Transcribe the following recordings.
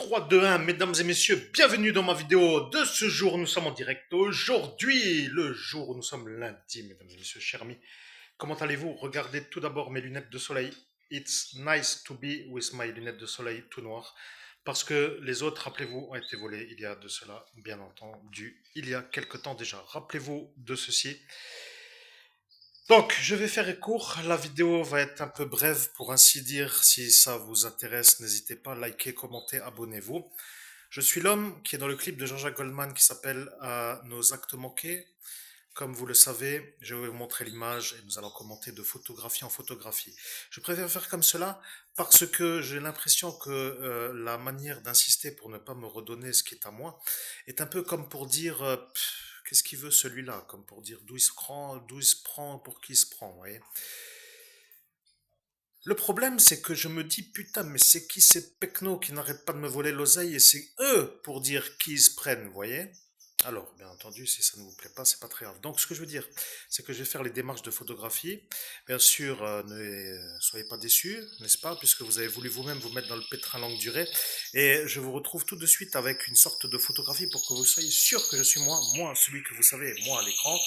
3, 2, 1, mesdames et messieurs, bienvenue dans ma vidéo de ce jour. Nous sommes en direct aujourd'hui, le jour où nous sommes lundi, mesdames et messieurs, chers amis. Comment allez-vous? Regardez tout d'abord mes lunettes de soleil. It's nice to be with my lunettes de soleil tout noir. Parce que les autres, rappelez-vous, ont été volées il y a de cela, bien entendu, il y a quelque temps déjà. Rappelez-vous de ceci. Donc, je vais faire court. La vidéo va être un peu brève pour ainsi dire. Si ça vous intéresse, n'hésitez pas à liker, commenter, abonnez-vous. Je suis l'homme qui est dans le clip de Jean-Jacques Goldman qui s'appelle Nos actes manqués. Comme vous le savez, je vais vous montrer l'image et nous allons commenter de photographie en photographie. Je préfère faire comme cela parce que j'ai l'impression que la manière d'insister pour ne pas me redonner ce qui est à moi est un peu comme pour dire qu'est-ce qu'il veut celui-là, comme pour dire d'où il se prend, pour qui il se prend, vous voyez. Le problème, c'est que je me dis, putain, mais c'est qui ces pecnos qui n'arrêtent pas de me voler l'oseille et c'est eux pour dire qui ils se prennent, vous voyez? Alors, bien entendu, si ça ne vous plaît pas, c'est pas très grave. Donc, ce que je veux dire, c'est que je vais faire les démarches de photographie. Bien sûr, ne soyez pas déçus, n'est-ce pas, puisque vous avez voulu vous-même vous mettre dans le pétrin longue durée. Et je vous retrouve tout de suite avec une sorte de photographie pour que vous soyez sûr que je suis moi, celui que vous savez, moi à l'écran.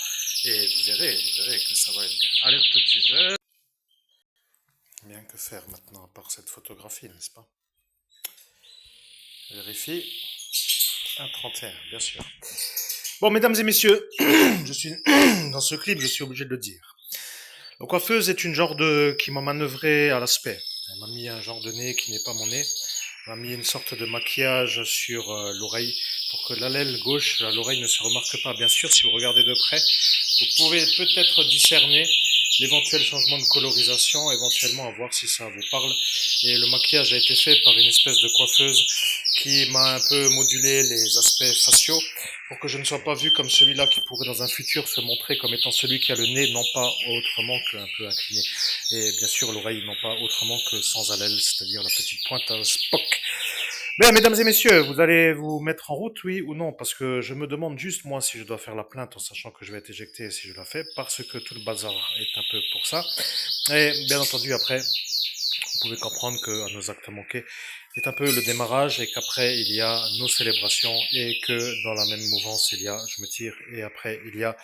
Et vous verrez que ça va être bien. Allez, tout de suite. Bien que faire maintenant, à part cette photographie, n'est-ce pas? Vérifie. 1,31, bien sûr. Bon, mesdames et messieurs, je suis dans ce clip, je suis obligé de le dire. La coiffeuse est une genre de qui m'a manœuvré à l'aspect. Elle m'a mis un genre de nez qui n'est pas mon nez. Elle m'a mis une sorte de maquillage sur l'oreille pour que l'aile gauche, l'oreille ne se remarque pas. Bien sûr, si vous regardez de près, vous pouvez peut-être discerner l'éventuel changement de colorisation, éventuellement à voir si ça vous parle. Et le maquillage a été fait par une espèce de coiffeuse qui m'a un peu modulé les aspects faciaux pour que je ne sois pas vu comme celui-là qui pourrait dans un futur se montrer comme étant celui qui a le nez non pas autrement qu'un peu incliné et bien sûr l'oreille non pas autrement que sans allèle, c'est-à-dire la petite pointe à Spock. Bien, mesdames et messieurs, vous allez vous mettre en route, oui ou non? Parce que je me demande juste, moi, si je dois faire la plainte en sachant que je vais être éjecté si je la fais, parce que tout le bazar est un peu pour ça. Et bien entendu, après, vous pouvez comprendre que à nos actes manqués est un peu le démarrage et qu'après, il y a nos célébrations et que dans la même mouvance, il y a je me tire et après, il y a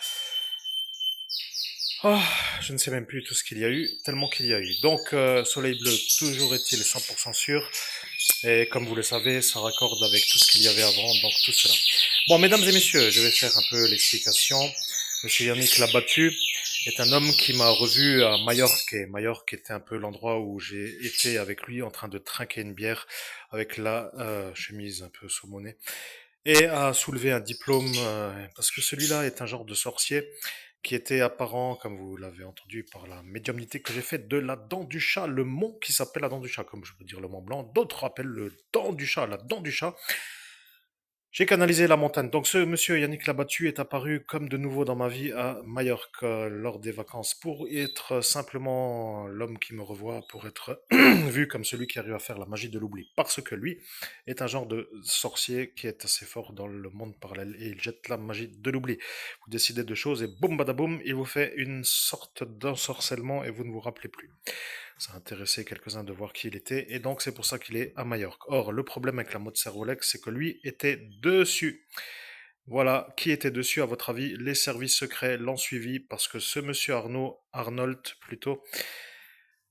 oh, je ne sais même plus tout ce qu'il y a eu, tellement qu'il y a eu. Donc, Soleil Bleu, toujours est-il 100% sûr. Et comme vous le savez, ça raccorde avec tout ce qu'il y avait avant, donc tout cela. Bon, mesdames et messieurs, je vais faire un peu l'explication. Monsieur Yannick Labattu est un homme qui m'a revu à Majorque. Et Majorque était un peu l'endroit où j'ai été avec lui en train de trinquer une bière avec la chemise un peu saumonée et a soulevé un diplôme parce que celui-là est un genre de sorcier qui était apparent, comme vous l'avez entendu, par la médiumnité que j'ai faite de la dent du chat, le mont qui s'appelle la dent du chat, comme je peux dire le Mont Blanc, d'autres appellent le dent du chat, la dent du chat. J'ai canalisé la montagne. Donc ce monsieur Yannick Labattu est apparu comme de nouveau dans ma vie à Majorque lors des vacances pour être simplement l'homme qui me revoit, pour être vu comme celui qui arrive à faire la magie de l'oubli. Parce que lui est un genre de sorcier qui est assez fort dans le monde parallèle et il jette la magie de l'oubli. Vous décidez de choses et boum badaboum, il vous fait une sorte d'ensorcellement et vous ne vous rappelez plus. Ça a intéressé quelques-uns de voir qui il était, et donc c'est pour ça qu'il est à Majorque. Or, le problème avec la mode Servolex, c'est que lui était dessus. Voilà, qui était dessus à votre avis? Les services secrets l'ont suivi parce que ce monsieur Arnold plutôt,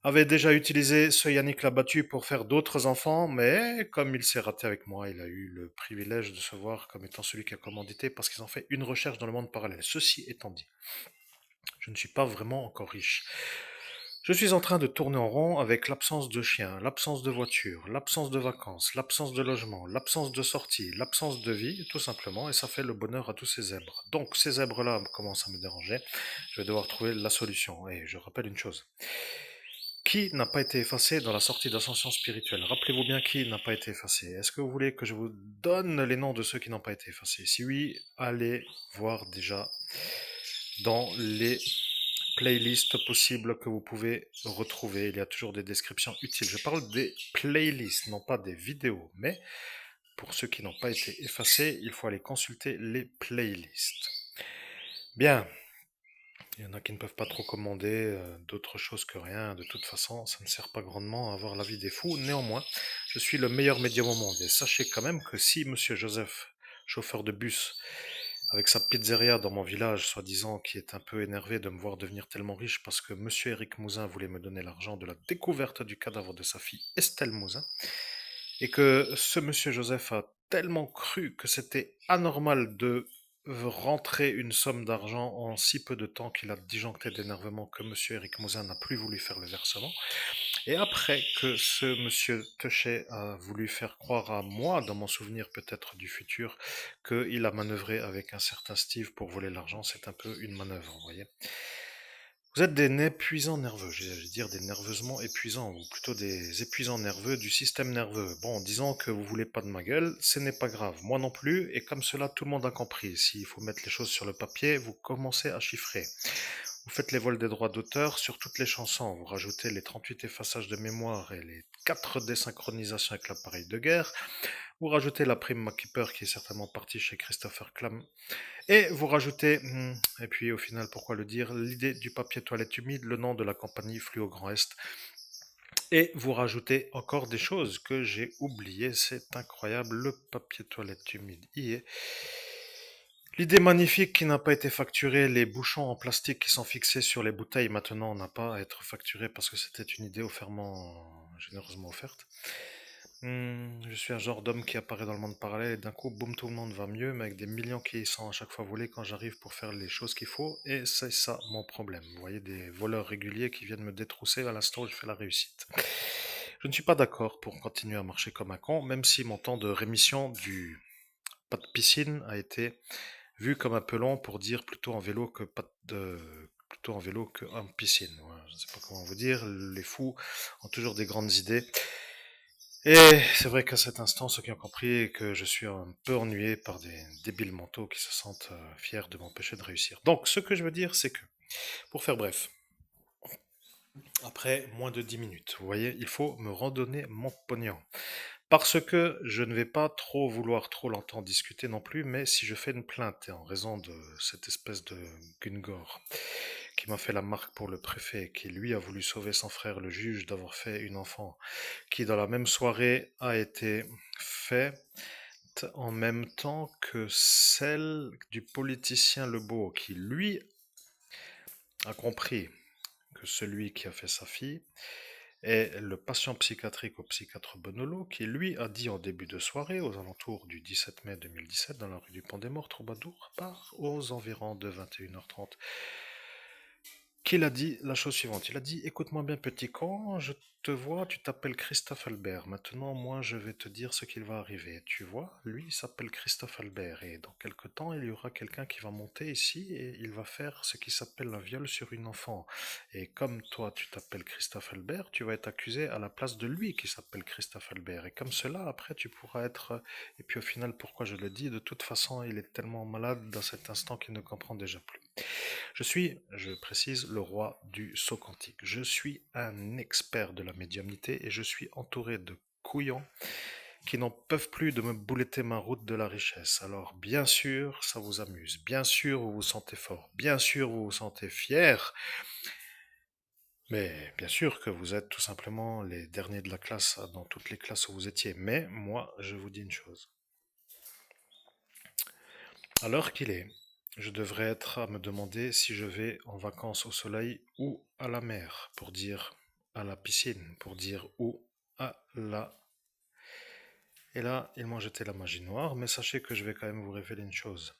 avait déjà utilisé ce Yannick Labattu pour faire d'autres enfants, mais comme il s'est raté avec moi, il a eu le privilège de se voir comme étant celui qui a commandité parce qu'ils ont fait une recherche dans le monde parallèle. Ceci étant dit, je ne suis pas vraiment encore riche. Je suis en train de tourner en rond avec l'absence de chien, l'absence de voiture, l'absence de vacances, l'absence de logement, l'absence de sortie, l'absence de vie, tout simplement, et ça fait le bonheur à tous ces zèbres. Donc ces zèbres-là commencent à me déranger, je vais devoir trouver la solution. Et je rappelle une chose. Qui n'a pas été effacé dans la sortie d'ascension spirituelle? Rappelez-vous bien qui n'a pas été effacé. Est-ce que vous voulez que je vous donne les noms de ceux qui n'ont pas été effacés? Si oui, allez voir déjà dans les playlists possibles que vous pouvez retrouver. Il y a toujours des descriptions utiles. Je parle des playlists, non pas des vidéos, mais pour ceux qui n'ont pas été effacés, il faut aller consulter les playlists. Bien. Il y en a qui ne peuvent pas trop commander d'autre chose que rien. De toute façon, ça ne sert pas grandement à avoir la vie des fous. Néanmoins, je suis le meilleur médium au monde. Et sachez quand même que si Monsieur Joseph, chauffeur de bus, avec sa pizzeria dans mon village, soi-disant, qui est un peu énervé de me voir devenir tellement riche parce que Monsieur Éric Mouzin voulait me donner l'argent de la découverte du cadavre de sa fille Estelle Mouzin, et que ce Monsieur Joseph a tellement cru que c'était anormal de rentrer une somme d'argent en si peu de temps qu'il a disjoncté d'énervement que Monsieur Éric Mouzin n'a plus voulu faire le versement. Et après que ce Monsieur Tenchet a voulu faire croire à moi, dans mon souvenir peut-être du futur, qu'il a manœuvré avec un certain Steve pour voler l'argent, c'est un peu une manœuvre, vous voyez. Vous êtes des épuisants nerveux, je vais dire des nerveusement épuisants, ou plutôt des épuisants nerveux du système nerveux. Bon, disons que vous voulez pas de ma gueule, ce n'est pas grave, moi non plus, et comme cela tout le monde a compris. S'il faut mettre les choses sur le papier, vous commencez à chiffrer. Vous faites les vols des droits d'auteur sur toutes les chansons, vous rajoutez les 38 effaçages de mémoire et les 4 désynchronisations avec l'appareil de guerre, vous rajoutez la prime MacKeeper qui est certainement partie chez Christopher Clam, et vous rajoutez, et puis au final, pourquoi le dire, l'idée du papier toilette humide, le nom de la compagnie Fluo Grand Est, et vous rajoutez encore des choses que j'ai oubliées, c'est incroyable, le papier toilette humide y est. L'idée magnifique qui n'a pas été facturée, les bouchons en plastique qui sont fixés sur les bouteilles maintenant n'a pas à être facturé parce que c'était une idée généreusement offerte. Je suis un genre d'homme qui apparaît dans le monde parallèle et d'un coup, boum, tout le monde va mieux, mais avec des millions qui sont à chaque fois volés quand j'arrive pour faire les choses qu'il faut, et c'est ça mon problème. Vous voyez, des voleurs réguliers qui viennent me détrousser à l'instant où je fais la réussite. Je ne suis pas d'accord pour continuer à marcher comme un con, même si mon temps de rémission du pas de piscine a été vu comme un peu long pour dire plutôt en vélo que pas de plutôt en vélo que en piscine. Voilà, je ne sais pas comment vous dire, les fous ont toujours des grandes idées. Et c'est vrai qu'à cet instant, ceux qui ont compris que je suis un peu ennuyé par des débiles mentaux qui se sentent fiers de m'empêcher de réussir. Donc, ce que je veux dire, c'est que, pour faire bref, après moins de 10 minutes, vous voyez, il faut me redonner mon pognon. Parce que je ne vais pas trop vouloir trop longtemps discuter non plus, mais si je fais une plainte, et en raison de cette espèce de Gungor qui m'a fait la marque pour le préfet, qui lui a voulu sauver son frère le juge d'avoir fait une enfant, qui dans la même soirée a été faite en même temps que celle du politicien Lebeau, qui lui a compris que celui qui a fait sa fille est le patient psychiatrique au psychiatre Bonolo, qui lui a dit en début de soirée, aux alentours du 17 mai 2017, dans la rue du Pont des Morts, Troubadour, aux environs de 21h30, qu'il a dit la chose suivante. Il a dit: écoute-moi bien, petit con, je te vois, tu t'appelles Christophe Albert. Maintenant, moi, je vais te dire ce qu'il va arriver. Tu vois, lui, il s'appelle Christophe Albert. Et dans quelque temps, il y aura quelqu'un qui va monter ici et il va faire ce qui s'appelle un viol sur une enfant. Et comme toi, tu t'appelles Christophe Albert, tu vas être accusé à la place de lui qui s'appelle Christophe Albert. Et comme cela, après, tu pourras être. Et puis au final, pourquoi je le dis? De toute façon, il est tellement malade dans cet instant qu'il ne comprend déjà plus. Je suis, je précise, le roi du saut quantique. Je suis un expert de la médiumnité et je suis entouré de couillons qui n'en peuvent plus de me bouletter ma route de la richesse. Alors bien sûr, ça vous amuse, bien sûr, vous vous sentez fort, bien sûr, vous vous sentez fier, mais bien sûr que vous êtes tout simplement les derniers de la classe dans toutes les classes où vous étiez. Mais moi, je vous dis une chose. À l'heure qu'il est, je devrais être à me demander si je vais en vacances au soleil ou à la mer, pour dire à la piscine, pour dire ou à la... Et là, ils m'ont jeté la magie noire, mais sachez que je vais quand même vous révéler une chose.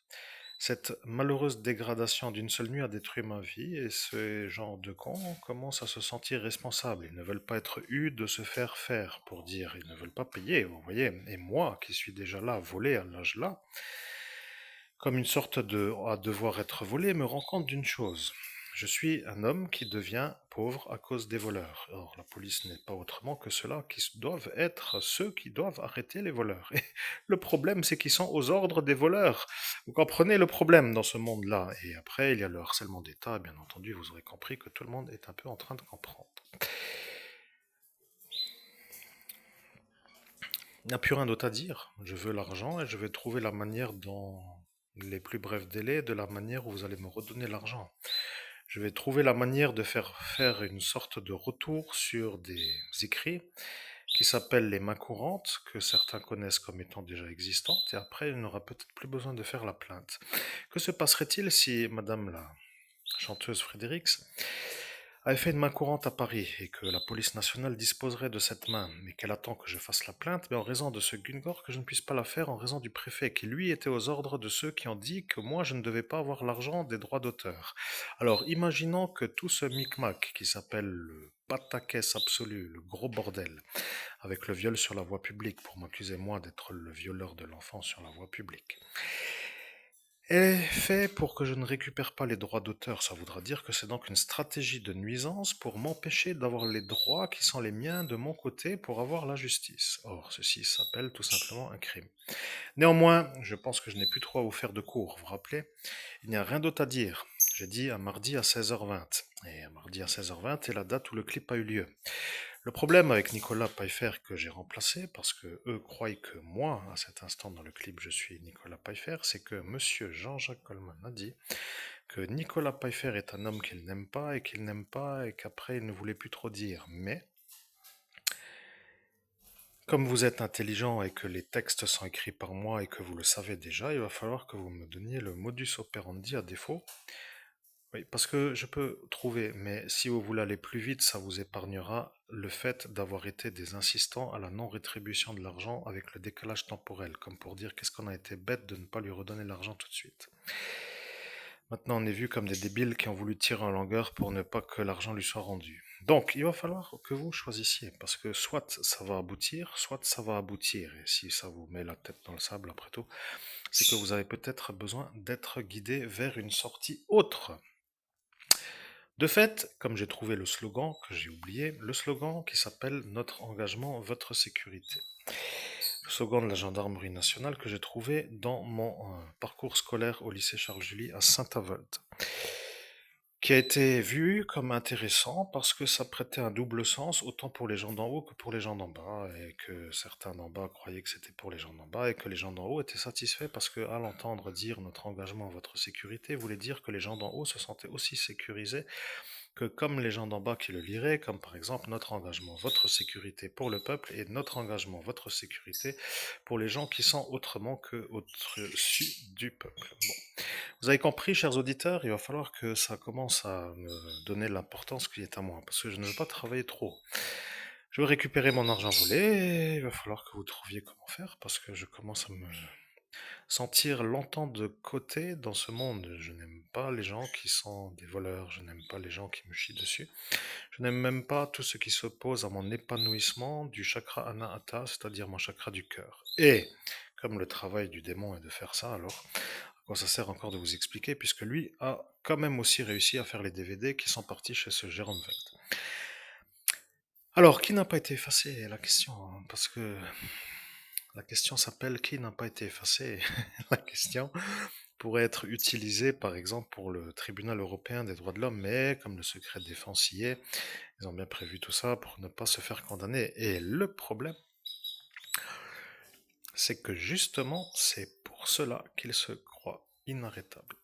Cette malheureuse dégradation d'une seule nuit a détruit ma vie et ces gens de cons commencent à se sentir responsables. Ils ne veulent pas être eus de se faire faire, pour dire. Ils ne veulent pas payer, vous voyez. Et moi, qui suis déjà là, volé à l'âge là, comme une sorte de à devoir être volé, me rend compte d'une chose. Je suis un homme qui devient pauvre à cause des voleurs. Or, la police n'est pas autrement que ceux-là qui doivent être ceux qui doivent arrêter les voleurs. Et le problème, c'est qu'ils sont aux ordres des voleurs. Vous comprenez le problème dans ce monde-là. Et après, il y a le harcèlement d'État. Bien entendu, vous aurez compris que tout le monde est un peu en train de comprendre. Il n'y a plus rien d'autre à dire. Je veux l'argent et je vais trouver la manière dans les plus brefs délais de la manière où vous allez me redonner l'argent. Je vais trouver la manière de faire une sorte de retour sur des écrits qui s'appellent les mains courantes, que certains connaissent comme étant déjà existantes, et après, il n'aura peut-être plus besoin de faire la plainte. Que se passerait-il si Madame la chanteuse Fredericks avait fait une main courante à Paris et que la police nationale disposerait de cette main, mais qu'elle attend que je fasse la plainte, mais en raison de ce Gungor que je ne puisse pas la faire en raison du préfet, qui lui était aux ordres de ceux qui ont dit que moi je ne devais pas avoir l'argent des droits d'auteur. Alors imaginons que tout ce micmac qui s'appelle le pataquès absolu, le gros bordel, avec le viol sur la voie publique, pour m'accuser moi d'être le violeur de l'enfant sur la voie publique, est fait pour que je ne récupère pas les droits d'auteur. Ça voudra dire que c'est donc une stratégie de nuisance pour m'empêcher d'avoir les droits qui sont les miens de mon côté pour avoir la justice. Or, ceci s'appelle tout simplement un crime. Néanmoins, je pense que je n'ai plus trop à vous faire de cours, vous vous rappelez? Il n'y a rien d'autre à dire. J'ai dit à mardi à 16h20. Et à mardi à 16h20 est la date où le clip a eu lieu. Le problème avec Nicolas Pfeiffer que j'ai remplacé, parce que eux croient que moi, à cet instant dans le clip, je suis Nicolas Pfeiffer, c'est que monsieur Jean-Jacques Coleman a dit que Nicolas Pfeiffer est un homme qu'il n'aime pas et qu'il n'aime pas et qu'après il ne voulait plus trop dire. Mais, comme vous êtes intelligent et que les textes sont écrits par moi et que vous le savez déjà, il va falloir que vous me donniez le modus operandi à défaut. Oui, parce que je peux trouver, mais si vous voulez aller plus vite, ça vous épargnera le fait d'avoir été des insistants à la non-rétribution de l'argent avec le décalage temporel, comme pour dire qu'est-ce qu'on a été bête de ne pas lui redonner l'argent tout de suite. Maintenant, on est vu comme des débiles qui ont voulu tirer en longueur pour ne pas que l'argent lui soit rendu. Donc, il va falloir que vous choisissiez, parce que soit ça va aboutir, soit ça va aboutir. Et si ça vous met la tête dans le sable, après tout, c'est que vous avez peut-être besoin d'être guidé vers une sortie autre. De fait, comme j'ai trouvé le slogan que j'ai oublié, le slogan qui s'appelle Notre engagement, votre sécurité. Le slogan de la gendarmerie nationale que j'ai trouvé dans mon parcours scolaire au lycée Charles-Julie à Saint-Avold, qui a été vu comme intéressant parce que ça prêtait un double sens autant pour les gens d'en haut que pour les gens d'en bas, et que certains d'en bas croyaient que c'était pour les gens d'en bas et que les gens d'en haut étaient satisfaits parce que à l'entendre dire notre engagement, votre sécurité voulait dire que les gens d'en haut se sentaient aussi sécurisés que comme les gens d'en bas qui le liraient, comme par exemple notre engagement, votre sécurité pour le peuple et notre engagement, votre sécurité pour les gens qui sont autrement que au-dessus du peuple. Bon. Vous avez compris, chers auditeurs, il va falloir que ça commence à me donner l'importance qui est à moi, parce que je ne veux pas travailler trop. Je veux récupérer mon argent volé, et il va falloir que vous trouviez comment faire, parce que je commence à me sentir longtemps de côté dans ce monde. Je n'aime pas les gens qui sont des voleurs, je n'aime pas les gens qui me chient dessus, je n'aime même pas tout ce qui s'oppose à mon épanouissement du chakra anahata, c'est-à-dire mon chakra du cœur. Et comme le travail du démon est de faire ça, alors à quoi ça sert encore de vous expliquer, puisque lui a quand même aussi réussi à faire les DVD qui sont partis chez ce Jérôme Vect. Alors, qui n'a pas été effacé est la question, hein, parce que la question s'appelle qui n'a pas été effacé. La question pourrait être utilisée par exemple pour le tribunal européen des droits de l'homme, mais comme le secret défense y est, ils ont bien prévu tout ça pour ne pas se faire condamner. Et le problème, c'est que justement, c'est pour cela qu'ils se croient inarrêtables.